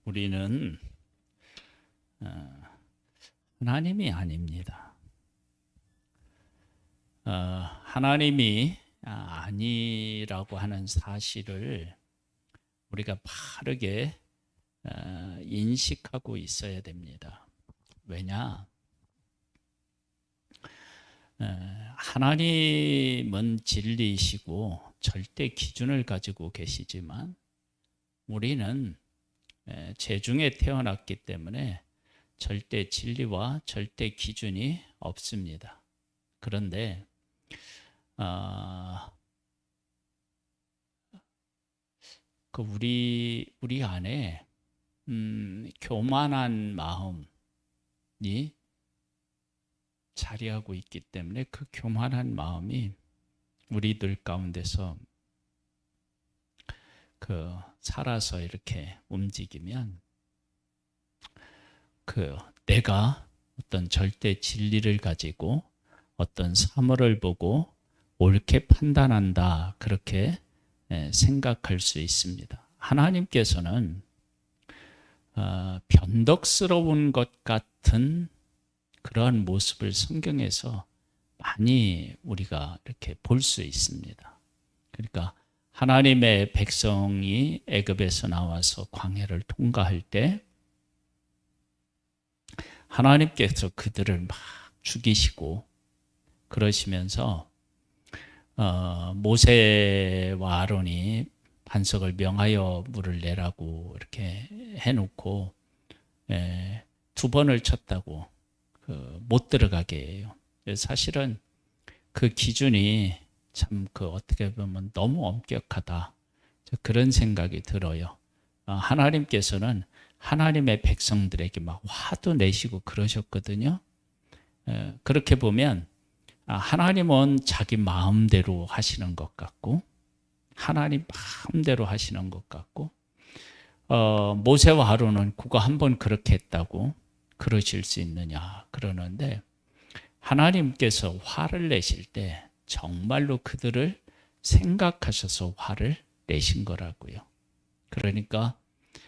우리는 하나님이 아닙니다. 하나님이 아니라고 하는 사실을 우리가 바르게 인식하고 있어야 됩니다. 왜냐? 하나님은 진리이시고 절대 기준을 가지고 계시지만 우리는 죄중에 태어났기 때문에 절대 진리와 절대 기준이 없습니다. 그런데 우리 안에 교만한 마음이 자리하고 있기 때문에 그 교만한 마음이 우리들 가운데서 살아서 이렇게 움직이면 내가 어떤 절대 진리를 가지고 어떤 사물을 보고 옳게 판단한다, 그렇게 생각할 수 있습니다. 하나님께서는 변덕스러운 것 같은 그러한 모습을 성경에서 많이 우리가 이렇게 볼 수 있습니다. 그러니까 하나님의 백성이 애굽에서 나와서 광야를 통과할 때 하나님께서 그들을 막 죽이시고 그러시면서 모세와 아론이 반석을 명하여 물을 내라고 이렇게 해놓고 2번을 쳤다고 못 들어가게 해요. 사실은 그 기준이 참 어떻게 보면 너무 엄격하다, 그런 생각이 들어요. 하나님께서는 하나님의 백성들에게 막 화도 내시고 그러셨거든요. 그렇게 보면 하나님은 자기 마음대로 하시는 것 같고 하나님 마음대로 하시는 것 같고 모세와 아론은 그거 한번 그렇게 했다고 그러실 수 있느냐 그러는데, 하나님께서 화를 내실 때 정말로 그들을 생각하셔서 화를 내신 거라고요. 그러니까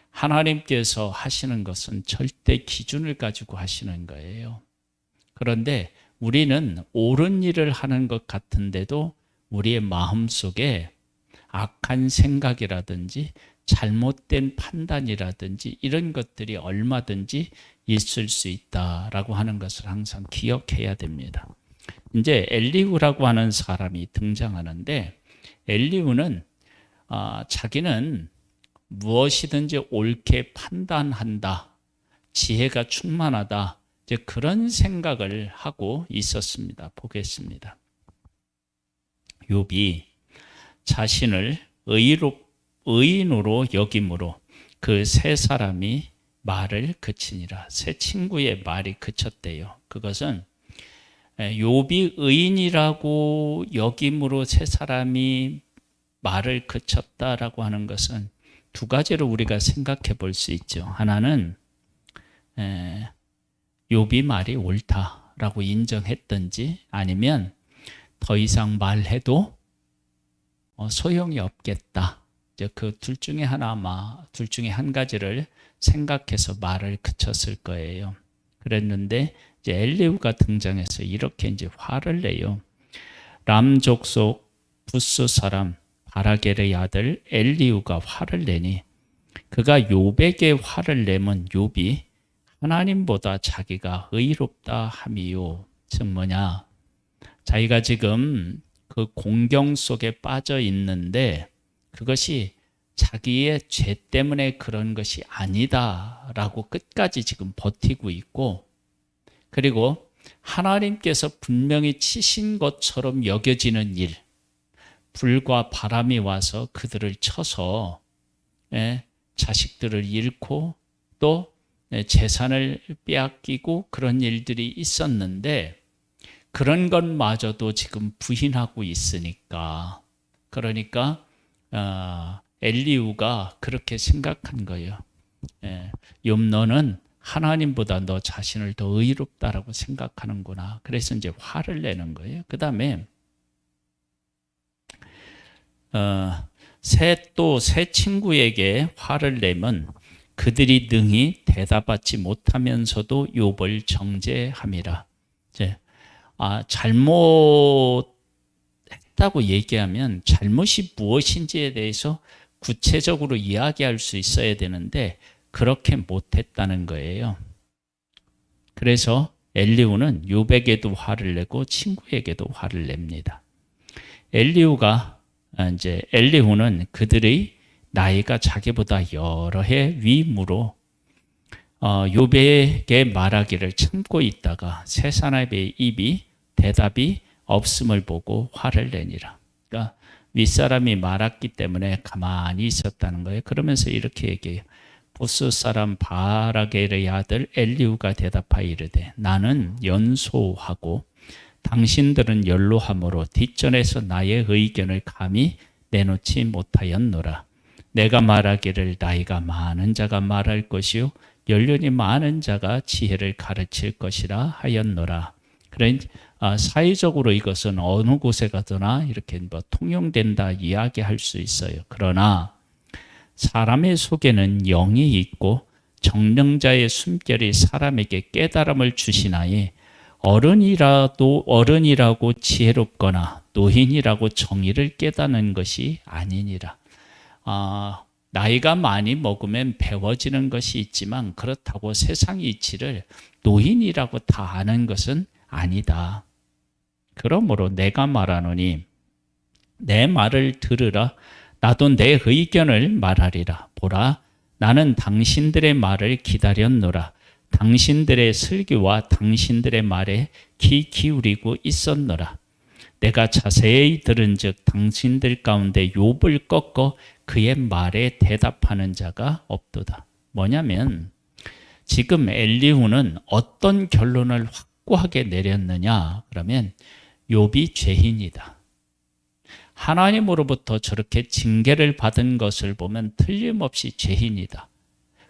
하나님께서 하시는 것은 절대 기준을 가지고 하시는 거예요. 그런데 우리는 옳은 일을 하는 것 같은데도 우리의 마음속에 악한 생각이라든지 잘못된 판단이라든지 이런 것들이 얼마든지 있을 수 있다라고 하는 것을 항상 기억해야 됩니다. 이제 엘리후라고 하는 사람이 등장하는데, 엘리후는 자기는 무엇이든지 옳게 판단한다, 지혜가 충만하다, 이제 그런 생각을 하고 있었습니다. 보겠습니다. 욥이 자신을 의인으로 여김으로 그 세 사람이 말을 그치니라. 세 친구의 말이 그쳤대요. 그것은 욥이 의인이라고 여김으로 세 사람이 말을 그쳤다라고 하는 것은 두 가지로 우리가 생각해 볼 수 있죠. 하나는 욥이 말이 옳다라고 인정했든지, 아니면 더 이상 말해도 소용이 없겠다, 그 둘 중에 둘 중에 한 가지를 생각해서 말을 그쳤을 거예요. 그랬는데 이제 엘리후가 등장해서 이렇게 이제 화를 내요. 람 족속 부스 사람 바라겔의 아들 엘리후가 화를 내니 그가 욥에게 화를 내면 욥이 하나님보다 자기가 의롭다 함이요. 즉 뭐냐? 자기가 지금 그 공경 속에 빠져 있는데 그것이 자기의 죄 때문에 그런 것이 아니다라고 끝까지 지금 버티고 있고, 그리고 하나님께서 분명히 치신 것처럼 여겨지는 일, 불과 바람이 와서 그들을 쳐서 자식들을 잃고 또 재산을 빼앗기고 그런 일들이 있었는데, 그런 것마저도 지금 부인하고 있으니까, 그러니까 엘리후가 그렇게 생각한 거예요. 욥, 너는 하나님보다 너 자신을 더 의롭다라고 생각하는구나. 그래서 이제 화를 내는 거예요. 그 다음에 새 친구에게 화를 내면 그들이 능히 대답하지 못하면서도 욥을 정죄함이라. 이제 잘못했다고 얘기하면 잘못이 무엇인지에 대해서 구체적으로 이야기할 수 있어야 되는데 그렇게 못했다는 거예요. 그래서 엘리후는 욥에게도 화를 내고 친구에게도 화를 냅니다. 엘리후는 그들의 나이가 자기보다 여러 해 위므로 욥에게 말하기를 참고 있다가 세 사람의 입이 대답이 없음을 보고 화를 내니라. 그러니까 윗사람이 말았기 때문에 가만히 있었다는 거예요. 그러면서 이렇게 얘기해요. 부스 사람 바라겔의 아들 엘리후가 대답하여 이르되 나는 연소하고 당신들은 연로함으로 뒷전에서 나의 의견을 감히 내놓지 못하였노라. 내가 말하기를 나이가 많은 자가 말할 것이요 연륜이 많은 자가 지혜를 가르칠 것이라 하였노라. 그러니까 사회적으로 이것은 어느 곳에 가더나 이렇게 통용된다 이야기할 수 있어요. 그러나 사람의 속에는 영이 있고 정령자의 숨결이 사람에게 깨달음을 주시나니 어른이라고 지혜롭거나 노인이라고 정의를 깨닫는 것이 아니니라. 나이가 많이 먹으면 배워지는 것이 있지만 그렇다고 세상 이치를 노인이라고 다 아는 것은 아니다. 그러므로 내가 말하노니 내 말을 들으라. 나도 내 의견을 말하리라. 보라, 나는 당신들의 말을 기다렸노라. 당신들의 슬기와 당신들의 말에 귀 기울이고 있었노라. 내가 자세히 들은즉 당신들 가운데 욥을 꺾어 그의 말에 대답하는 자가 없도다. 뭐냐면 지금 엘리후는 어떤 결론을 확고하게 내렸느냐? 그러면 욥이 죄인이다. 하나님으로부터 저렇게 징계를 받은 것을 보면 틀림없이 죄인이다.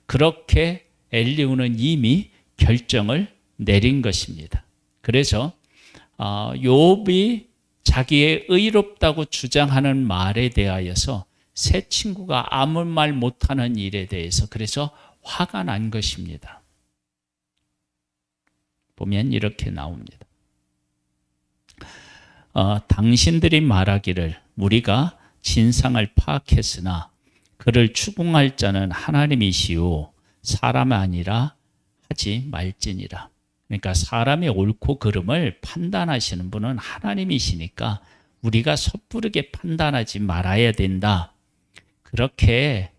그렇게 엘리후는 이미 결정을 내린 것입니다. 그래서 욥이 자기의 의롭다고 주장하는 말에 대하여서 새 친구가 아무 말 못하는 일에 대해서 그래서 화가 난 것입니다. 보면 이렇게 나옵니다. 당신들이 말하기를 우리가 진상을 파악했으나 그를 추궁할 자는 하나님이시오 사람 아니라 하지 말지니라. 그러니까 사람의 옳고 그름을 판단하시는 분은 하나님이시니까 우리가 섣부르게 판단하지 말아야 된다. 그렇게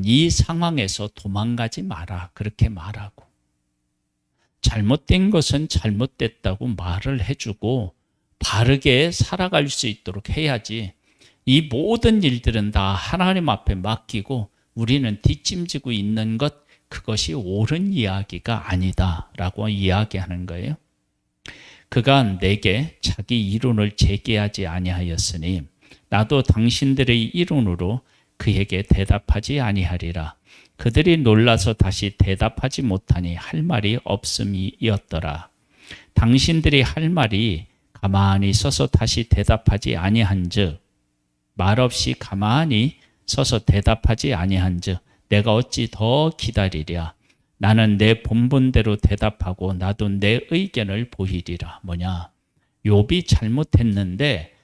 이 상황에서 도망가지 마라. 그렇게 말하고 잘못된 것은 잘못됐다고 말을 해주고 바르게 살아갈 수 있도록 해야지. 이 모든 일들은 다 하나님 앞에 맡기고 우리는 뒷짐지고 있는 것, 그것이 옳은 이야기가 아니다라고 이야기하는 거예요. 그가 내게 자기 이론을 제기하지 아니하였으니 나도 당신들의 이론으로 그에게 대답하지 아니하리라. 그들이 놀라서 다시 대답하지 못하니 할 말이 없음이었더라. 당신들이 할 말이 가만히 서서 다시 대답하지 아니한즉 말없이 가만히 서서 대답하지 아니한즉 내가 어찌 더 기다리랴. 나는 내 본분대로 대답하고 나도 내 의견을 보이리라. 뭐냐? 욥이 잘못했는데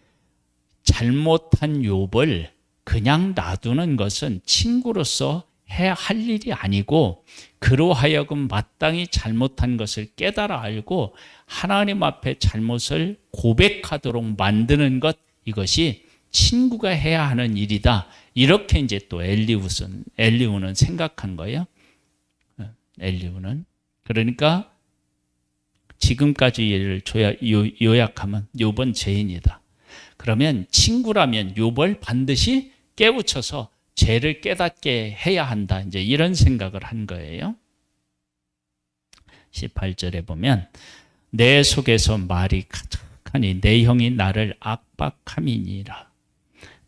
잘못한 욥을 그냥 놔두는 것은 친구로서 해야 할 일이 아니고 그로 하여금 마땅히 잘못한 것을 깨달아 알고 하나님 앞에 잘못을 고백하도록 만드는 것, 이것이 친구가 해야 하는 일이다. 이렇게 이제 또 엘리후는 생각한 거예요. 엘리후는. 그러니까 지금까지 예를 요약하면 욥은 죄인이다. 그러면 친구라면 욥을 반드시 깨우쳐서 죄를 깨닫게 해야 한다. 이제 이런 생각을 한 거예요. 18절에 보면 내 속에서 말이 가득하니 내 형이 나를 압박함이니라.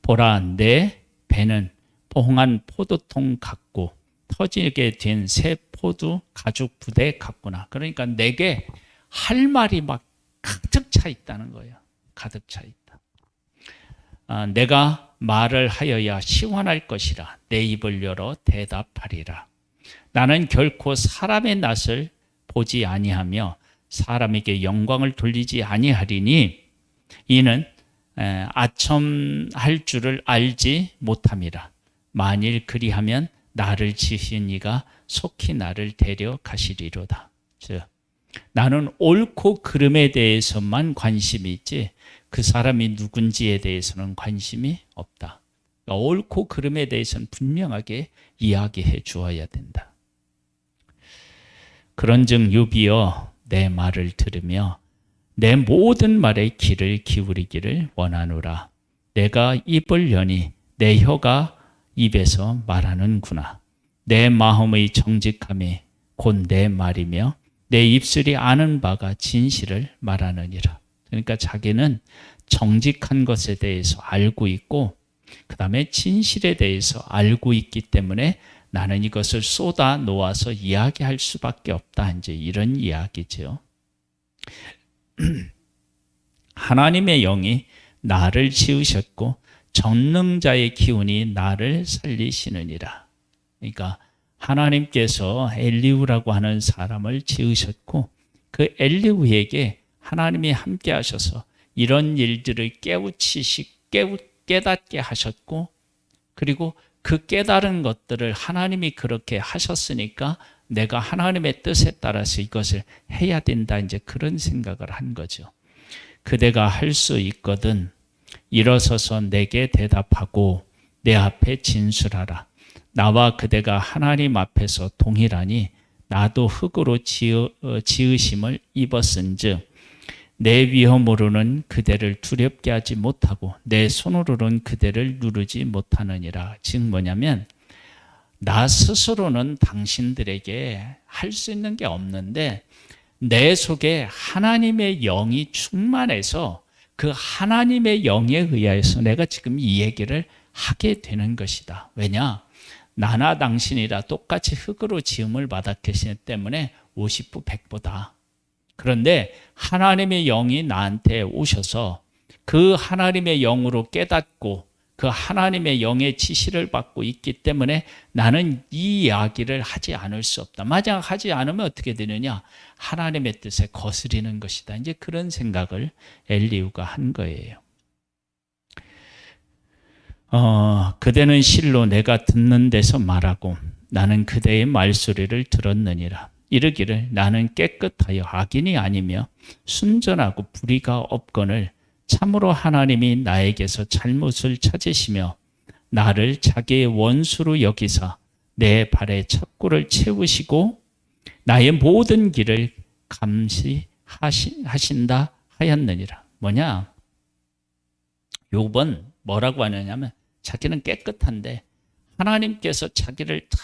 보라, 내 배는 포홍한 포도통 같고 터지게 된 새 포도 가죽 부대 같구나. 그러니까 내게 할 말이 막 가득 차 있다는 거예요. 가득 차 있다. 내가 말을 하여야 시원할 것이라. 내 입을 열어 대답하리라. 나는 결코 사람의 낯을 보지 아니하며 사람에게 영광을 돌리지 아니하리니 이는 아첨할 줄을 알지 못함이라. 만일 그리하면 나를 지으신 이가 속히 나를 데려가시리로다. 즉 나는 옳고 그름에 대해서만 관심이 있지 그 사람이 누군지에 대해서는 관심이 없다. 그러니까 옳고 그름에 대해서는 분명하게 이야기해 주어야 된다. 그런즉 욥이여 내 말을 들으며 내 모든 말에 귀를 기울이기를 원하노라. 내가 입을 여니 내 혀가 입에서 말하는구나. 내 마음의 정직함이 곧 내 말이며 내 입술이 아는 바가 진실을 말하느니라. 그러니까 자기는 정직한 것에 대해서 알고 있고 그 다음에 진실에 대해서 알고 있기 때문에 나는 이것을 쏟아 놓아서 이야기할 수밖에 없다. 이제 이런 이야기죠. 하나님의 영이 나를 지으셨고 전능자의 기운이 나를 살리시느니라. 그러니까 하나님께서 엘리후라고 하는 사람을 지으셨고 그 엘리후에게 하나님이 함께 하셔서 이런 일들을 깨닫게 하셨고 그리고 그 깨달은 것들을 하나님이 그렇게 하셨으니까 내가 하나님의 뜻에 따라서 이것을 해야 된다. 이제 그런 생각을 한 거죠. 그대가 할 수 있거든 일어서서 내게 대답하고 내 앞에 진술하라. 나와 그대가 하나님 앞에서 동일하니 나도 흙으로 지으심을 입었은즉 내 위험으로는 그대를 두렵게 하지 못하고 내 손으로는 그대를 누르지 못하느니라. 즉 뭐냐면 나 스스로는 당신들에게 할 수 있는 게 없는데 내 속에 하나님의 영이 충만해서 그 하나님의 영에 의해서 내가 지금 이 얘기를 하게 되는 것이다. 왜냐? 나나 당신이라 똑같이 흙으로 지음을 받았기 때문에 50부 100보다. 그런데 하나님의 영이 나한테 오셔서 그 하나님의 영으로 깨닫고 그 하나님의 영의 지시를 받고 있기 때문에 나는 이 이야기를 하지 않을 수 없다. 만약 하지 않으면 어떻게 되느냐? 하나님의 뜻에 거스리는 것이다. 이제 그런 생각을 엘리후가 한 거예요. 그대는 실로 내가 듣는 데서 말하고 나는 그대의 말소리를 들었느니라. 이르기를 나는 깨끗하여 악인이 아니며 순전하고 불의가 없거늘 참으로 하나님이 나에게서 잘못을 찾으시며 나를 자기의 원수로 여기사 내 발에 착고를 채우시고 나의 모든 길을 감시하신다 하였느니라. 뭐냐? 욥은 뭐라고 하느냐면 자기는 깨끗한데 하나님께서 자기를 다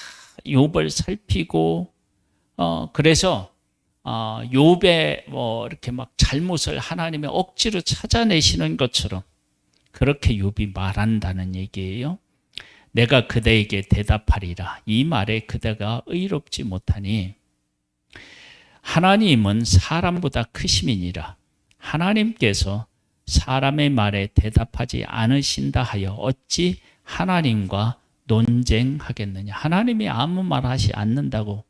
욥을 살피고 그래서 욥의 이렇게 막 잘못을 하나님이 억지로 찾아내시는 것처럼 그렇게 욥이 말한다는 얘기예요. 내가 그대에게 대답하리라. 이 말에 그대가 의롭지 못하니 하나님은 사람보다 크심이니라. 하나님께서 사람의 말에 대답하지 않으신다 하여 어찌 하나님과 논쟁하겠느냐. 하나님이 아무 말 하지 않는다고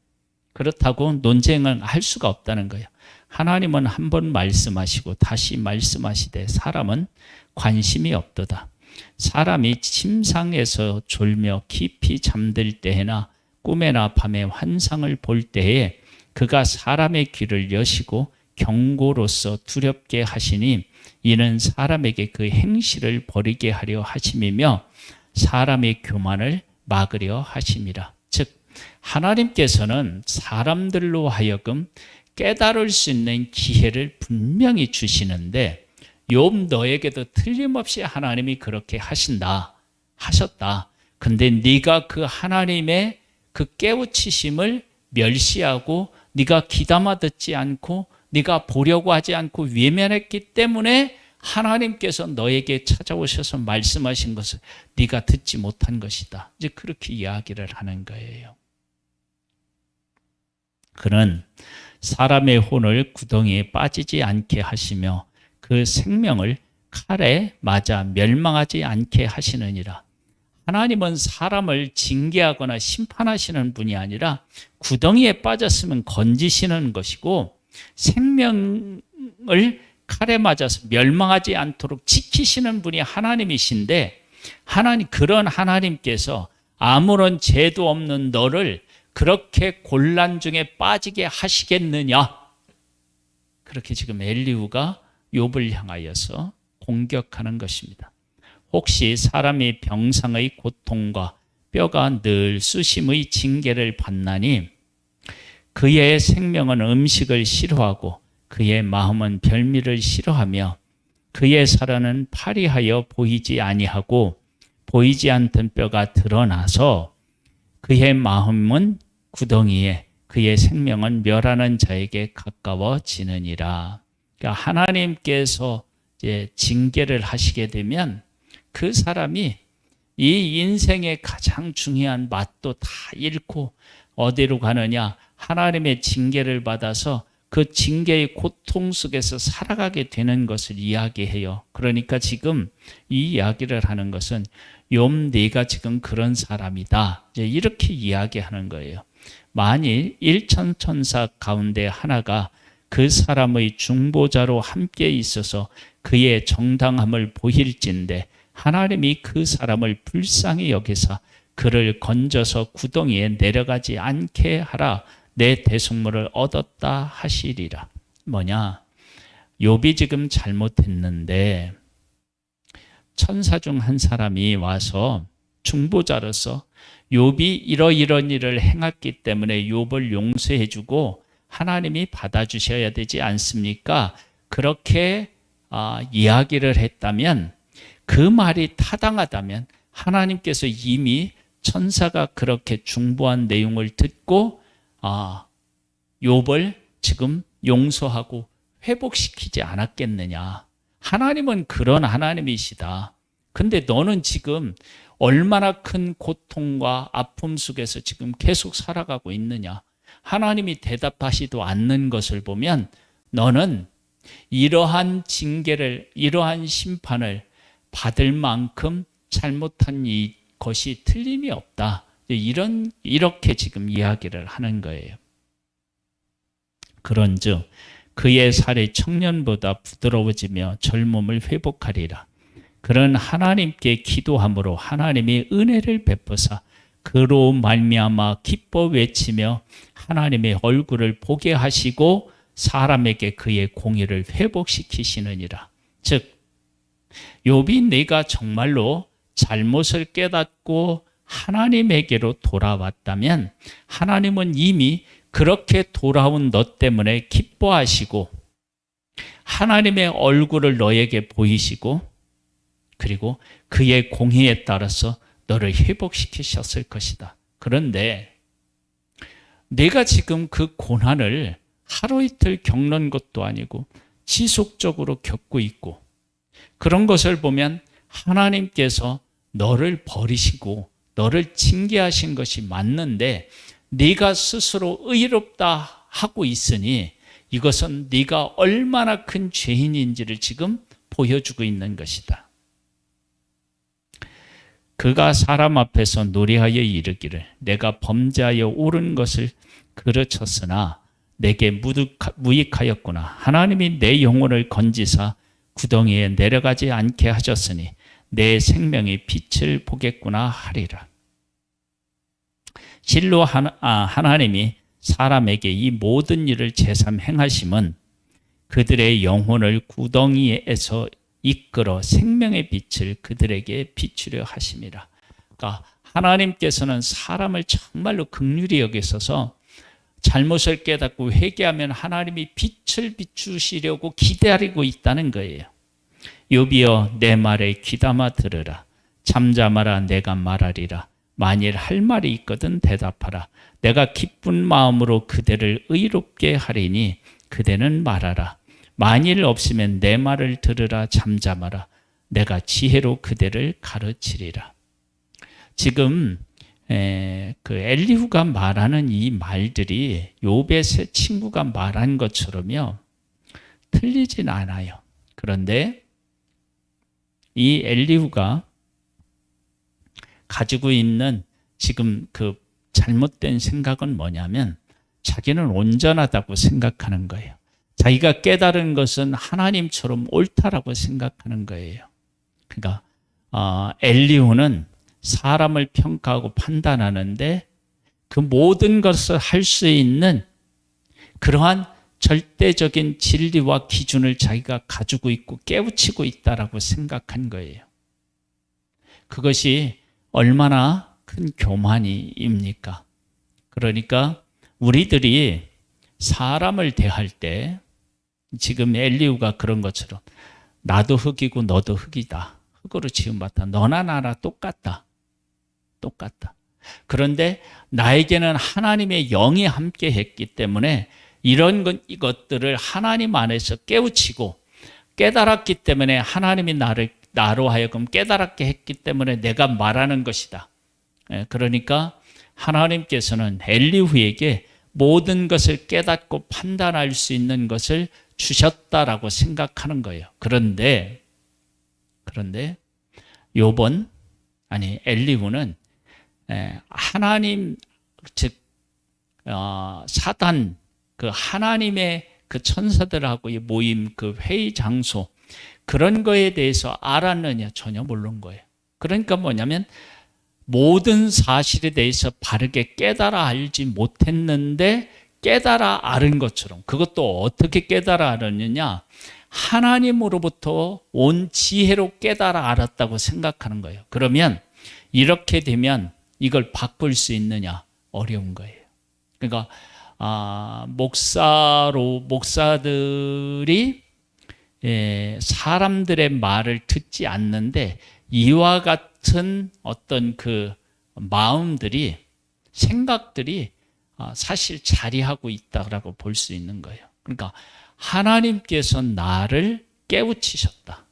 그렇다고 논쟁을 할 수가 없다는 거예요. 하나님은 한 번 말씀하시고 다시 말씀하시되 사람은 관심이 없도다. 사람이 침상에서 졸며 깊이 잠들 때에나 꿈에나 밤에 환상을 볼 때에 그가 사람의 귀를 여시고 경고로서 두렵게 하시니 이는 사람에게 그 행실을 버리게 하려 하심이며 사람의 교만을 막으려 하심이라. 즉 하나님께서는 사람들로 하여금 깨달을 수 있는 기회를 분명히 주시는데 욥 너에게도 틀림없이 하나님이 그렇게 하셨다. 근데 네가 그 하나님의 그 깨우치심을 멸시하고 네가 귀담아 듣지 않고 네가 보려고 하지 않고 외면했기 때문에 하나님께서 너에게 찾아오셔서 말씀하신 것을 네가 듣지 못한 것이다. 이제 그렇게 이야기를 하는 거예요. 그는 사람의 혼을 구덩이에 빠지지 않게 하시며 그 생명을 칼에 맞아 멸망하지 않게 하시느니라. 하나님은 사람을 징계하거나 심판하시는 분이 아니라 구덩이에 빠졌으면 건지시는 것이고 생명을 칼에 맞아서 멸망하지 않도록 지키시는 분이 하나님이신데 그런 하나님께서 아무런 죄도 없는 너를 그렇게 곤란 중에 빠지게 하시겠느냐? 그렇게 지금 엘리후가 욥을 향하여서 공격하는 것입니다. 혹시 사람이 병상의 고통과 뼈가 늘 수심의 징계를 받나니 그의 생명은 음식을 싫어하고 그의 마음은 별미를 싫어하며 그의 살은 파리하여 보이지 아니하고 보이지 않던 뼈가 드러나서 그의 마음은 구덩이에 그의 생명은 멸하는 자에게 가까워지느니라. 그러니까 하나님께서 이제 징계를 하시게 되면 그 사람이 이 인생의 가장 중요한 맛도 다 잃고 어디로 가느냐? 하나님의 징계를 받아서 그 징계의 고통 속에서 살아가게 되는 것을 이야기해요. 그러니까 지금 이 이야기를 하는 것은 욥 네가 지금 그런 사람이다. 이제 이렇게 이야기하는 거예요. 만일 일천천사 가운데 하나가 그 사람의 중보자로 함께 있어서 그의 정당함을 보일진데 하나님이 그 사람을 불쌍히 여기사 그를 건져서 구덩이에 내려가지 않게 하라. 내 대속물을 얻었다 하시리라. 뭐냐? 욥이 지금 잘못했는데 천사 중 한 사람이 와서 중보자로서 욥이 이러이런 일을 행했기 때문에 욥을 용서해 주고 하나님이 받아주셔야 되지 않습니까? 그렇게 이야기를 했다면 그 말이 타당하다면 하나님께서 이미 천사가 그렇게 중보한 내용을 듣고 욥을 지금 용서하고 회복시키지 않았겠느냐. 하나님은 그런 하나님이시다. 근데 너는 지금 얼마나 큰 고통과 아픔 속에서 지금 계속 살아가고 있느냐. 하나님이 대답하시도 않는 것을 보면 너는 이러한 징계를, 이러한 심판을 받을 만큼 잘못한 이 것이 틀림이 없다. 이렇게 지금 이야기를 하는 거예요. 그런즉 그의 살이 청년보다 부드러워지며 젊음을 회복하리라. 그런 하나님께 기도함으로 하나님이 은혜를 베푸사 그로 말미암아 기뻐 외치며 하나님의 얼굴을 보게 하시고 사람에게 그의 공의를 회복시키시느니라. 즉 욥이 내가 정말로 잘못을 깨닫고 하나님에게로 돌아왔다면 하나님은 이미 그렇게 돌아온 너 때문에 기뻐하시고 하나님의 얼굴을 너에게 보이시고 그리고 그의 공의에 따라서 너를 회복시키셨을 것이다. 그런데 내가 지금 그 고난을 하루 이틀 겪는 것도 아니고 지속적으로 겪고 있고 그런 것을 보면 하나님께서 너를 버리시고 너를 징계하신 것이 맞는데 네가 스스로 의롭다 하고 있으니 이것은 네가 얼마나 큰 죄인인지를 지금 보여주고 있는 것이다. 그가 사람 앞에서 노래하여 이르기를 내가 범죄하여 옳은 것을 그르쳤으나 내게 무익하였구나. 하나님이 내 영혼을 건지사 구덩이에 내려가지 않게 하셨으니 내 생명이 빛을 보겠구나 하리라. 실로 하나님이 사람에게 이 모든 일을 제삼 행하심은 그들의 영혼을 구덩이에서 이끌어 생명의 빛을 그들에게 비추려 하심이라. 그러니까 하나님께서는 사람을 정말로 긍휼히 여기셔서 잘못을 깨닫고 회개하면 하나님이 빛을 비추시려고 기다리고 있다는 거예요. 욥이여 내 말에 귀담아 들으라. 잠잠하라 내가 말하리라. 만일 할 말이 있거든 대답하라. 내가 기쁜 마음으로 그대를 의롭게 하리니 그대는 말하라. 만일 없으면 내 말을 들으라. 잠잠하라. 내가 지혜로 그대를 가르치리라. 지금 그 엘리후가 말하는 이 말들이 욥의 세 친구가 말한 것처럼요 틀리진 않아요. 그런데 이 엘리후가 가지고 있는 지금 그 잘못된 생각은 뭐냐면 자기는 온전하다고 생각하는 거예요. 자기가 깨달은 것은 하나님처럼 옳다라고 생각하는 거예요. 그러니까 엘리후는 사람을 평가하고 판단하는데 그 모든 것을 할 수 있는 그러한 절대적인 진리와 기준을 자기가 가지고 있고 깨우치고 있다라고 생각한 거예요. 그것이 얼마나 큰 교만입니까? 그러니까 우리들이 사람을 대할 때 지금 엘리후가 그런 것처럼 나도 흙이고 너도 흙이다. 흙으로 지음받다. 너나 나나 똑같다. 그런데 나에게는 하나님의 영이 함께 했기 때문에 이런 이것들을 하나님 안에서 깨우치고 깨달았기 때문에 하나님이 나로 하여금 깨달았게 했기 때문에 내가 말하는 것이다. 그러니까 하나님께서는 엘리후에게 모든 것을 깨닫고 판단할 수 있는 것을 주셨다라고 생각하는 거예요. 그런데 엘리후는 하나님 즉 사단 그 하나님의 그 천사들하고 모임 그 회의 장소 그런 거에 대해서 알았느냐? 전혀 모르는 거예요. 그러니까 뭐냐면 모든 사실에 대해서 바르게 깨달아 알지 못했는데 깨달아 알은 것처럼, 그것도 어떻게 깨달아 알았느냐? 하나님으로부터 온 지혜로 깨달아 알았다고 생각하는 거예요. 그러면 이렇게 되면 이걸 바꿀 수 있느냐? 어려운 거예요. 그러니까 목사들이 사람들의 말을 듣지 않는데 이와 같은 어떤 그 마음들이, 생각들이 사실 자리하고 있다라고 볼 수 있는 거예요. 그러니까 하나님께서 나를 깨우치셨다.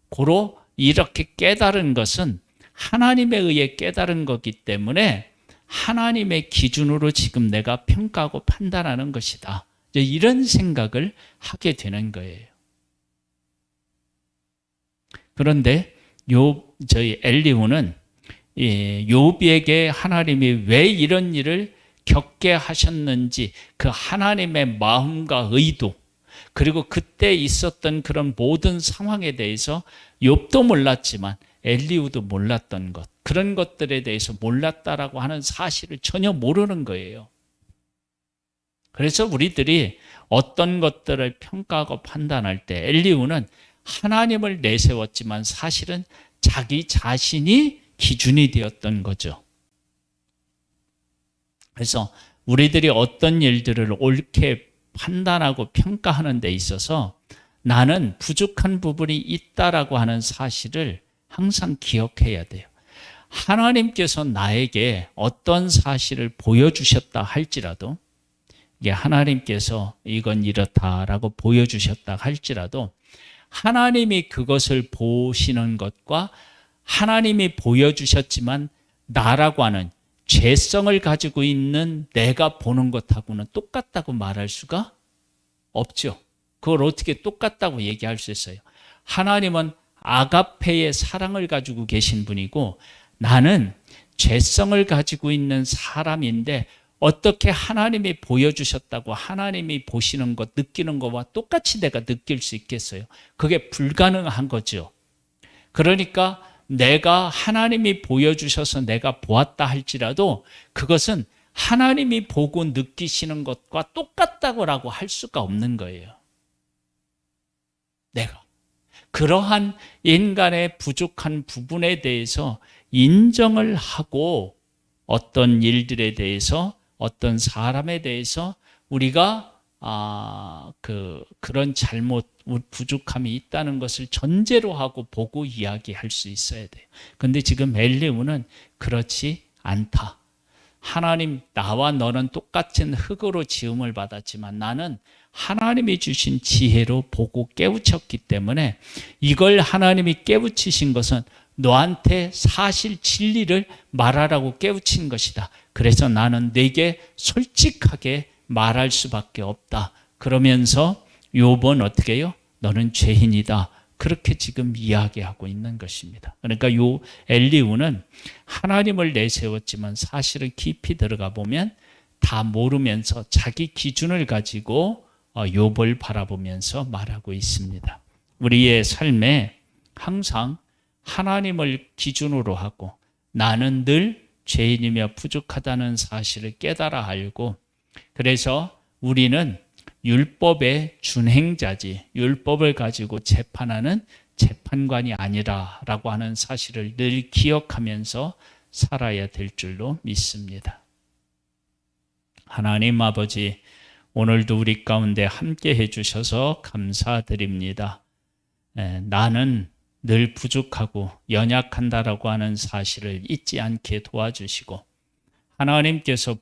고로 이렇게 깨달은 것은 하나님에 의해 깨달은 거기 때문에 하나님의 기준으로 지금 내가 평가하고 판단하는 것이다. 이런 생각을 하게 되는 거예요. 그런데 저희 엘리후는 욥에게 하나님이 왜 이런 일을 겪게 하셨는지 그 하나님의 마음과 의도, 그리고 그때 있었던 그런 모든 상황에 대해서 욥도 몰랐지만 엘리후도 몰랐던 것, 그런 것들에 대해서 몰랐다라고 하는 사실을 전혀 모르는 거예요. 그래서 우리들이 어떤 것들을 평가하고 판단할 때 엘리후는 하나님을 내세웠지만 사실은 자기 자신이 기준이 되었던 거죠. 그래서 우리들이 어떤 일들을 옳게 판단하고 평가하는 데 있어서 나는 부족한 부분이 있다라고 하는 사실을 항상 기억해야 돼요. 하나님께서 나에게 어떤 사실을 보여주셨다 할지라도, 이게 하나님께서 이건 이렇다라고 보여주셨다 할지라도 하나님이 그것을 보시는 것과 하나님이 보여주셨지만 나라고 하는 죄성을 가지고 있는 내가 보는 것하고는 똑같다고 말할 수가 없죠. 그걸 어떻게 똑같다고 얘기할 수 있어요? 하나님은 아가페의 사랑을 가지고 계신 분이고 나는 죄성을 가지고 있는 사람인데 어떻게 하나님이 보여주셨다고 하나님이 보시는 것, 느끼는 것과 똑같이 내가 느낄 수 있겠어요? 그게 불가능한 거죠. 그러니까 내가 하나님이 보여주셔서 내가 보았다 할지라도 그것은 하나님이 보고 느끼시는 것과 똑같다고 할 수가 없는 거예요. 내가 그러한 인간의 부족한 부분에 대해서 인정을 하고 어떤 일들에 대해서, 어떤 사람에 대해서 우리가 그런 잘못, 부족함이 있다는 것을 전제로 하고 보고 이야기할 수 있어야 돼요. 그런데 지금 엘리후는 그렇지 않다. 하나님, 나와 너는 똑같은 흙으로 지음을 받았지만 나는 하나님이 주신 지혜로 보고 깨우쳤기 때문에 이걸 하나님이 깨우치신 것은 너한테 사실 진리를 말하라고 깨우친 것이다. 그래서 나는 네게 솔직하게 말할 수밖에 없다. 그러면서 욥은 어떻게 해요? 너는 죄인이다. 그렇게 지금 이야기하고 있는 것입니다. 그러니까 요 엘리후는 하나님을 내세웠지만 사실은 깊이 들어가 보면 다 모르면서 자기 기준을 가지고 욥을 바라보면서 말하고 있습니다. 우리의 삶에 항상 하나님을 기준으로 하고 나는 늘 죄인이며 부족하다는 사실을 깨달아 알고, 그래서 우리는 율법의 준행자지 율법을 가지고 재판하는 재판관이 아니라라고 하는 사실을 늘 기억하면서 살아야 될 줄로 믿습니다. 하나님 아버지, 오늘도 우리 가운데 함께 해주셔서 감사드립니다. 나는 늘 부족하고 연약한다라고 하는 사실을 잊지 않게 도와주시고, 하나님께서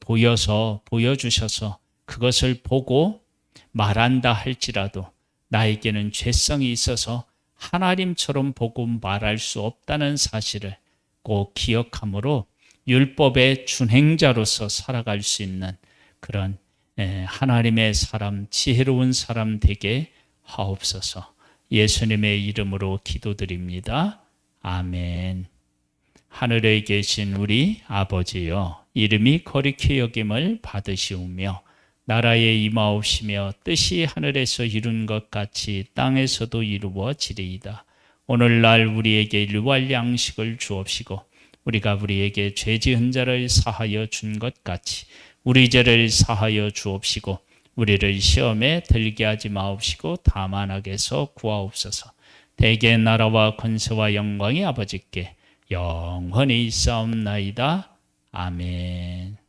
보여주셔서 그것을 보고 말한다 할지라도 나에게는 죄성이 있어서 하나님처럼 보고 말할 수 없다는 사실을 꼭 기억함으로 율법의 준행자로서 살아갈 수 있는 그런 하나님의 사람, 지혜로운 사람 되게 하옵소서. 예수님의 이름으로 기도드립니다. 아멘. 하늘에 계신 우리 아버지여, 이름이 거룩히 여김을 받으시오며 나라에 임하옵시며 뜻이 하늘에서 이룬 것 같이 땅에서도 이루어지리이다. 오늘날 우리에게 일용할 양식을 주옵시고 우리가 우리에게 죄 지은 자를 사하여 준 것 같이 우리 죄를 사하여 주옵시고 우리를 시험에 들게 하지 마옵시고 다만 악에서 구하옵소서. 대개 나라와 권세와 영광이 아버지께 영원히 있사옵나이다. 아멘.